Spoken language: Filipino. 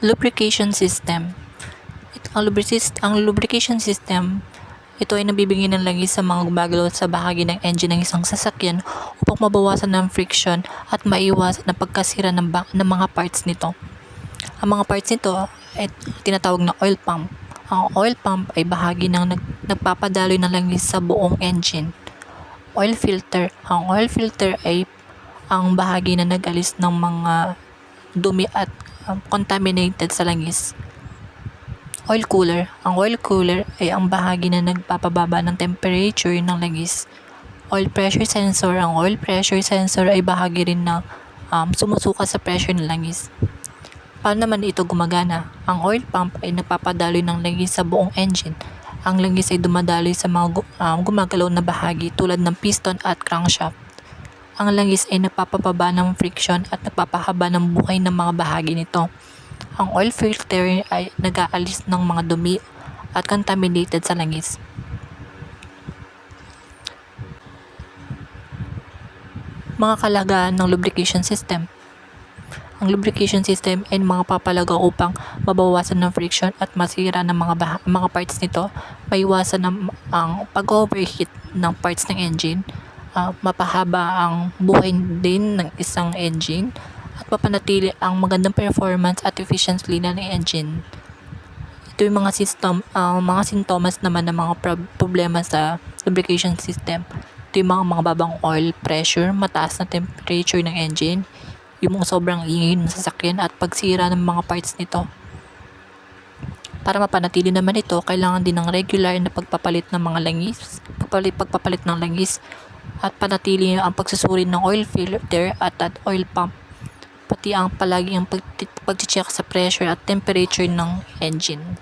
Lubrication system. Ang lubrication system, ito ay nabibigay ng langis sa mga gumagalaw sa bahagi ng engine ng isang sasakyan upang mabawasan ng friction at maiwasan ang pagkasira ng mga parts nito. Ang mga parts nito ay tinatawag na oil pump. Ang oil pump ay bahagi ng nagpapadaloy ng langis sa buong engine. Oil filter. Ang oil filter ay ang bahagi na nag-alis ng mga dumi at contaminated sa langis. Oil cooler. Ang oil cooler ay ang bahagi na nagpapababa ng temperature ng langis. Oil pressure sensor. Ang oil pressure sensor ay bahagi rin na sumusukat sa pressure ng langis. Paano naman ito gumagana? Ang oil pump ay nagpapadaloy ng langis sa buong engine. Ang langis ay dumadaloy sa mga gumagalaw na bahagi tulad ng piston at crankshaft. Ang langis ay nagpapababa ng friction at nagpapahaba ng buhay ng mga bahagi nito. Ang oil filter ay nag-aalis ng mga dumi at contaminated sa langis. Mga kalagayan ng lubrication system. Ang lubrication system ay mga papalaga upang mabawasan ng friction at masira ng mga parts nito, maiwasan ang pag-overheat ng parts ng engine, mapahaba ang buhay din ng isang engine, at mapanatili ang magandang performance at efficiency ng engine. Ito yung mga sintomas naman ng mga problema sa lubrication system. Ito yung mga babang oil pressure, mataas na temperature ng engine, yung sobrang ingay ng sasakyan at pagsira ng mga parts nito. Para mapanatili naman ito, kailangan din ng regular na pagpapalit ng mga langis, pagpapalit ng langis, at panatili ang pagsusuri ng oil filter at oil pump, pati ang palagi ang pag-check sa pressure at temperature ng engine.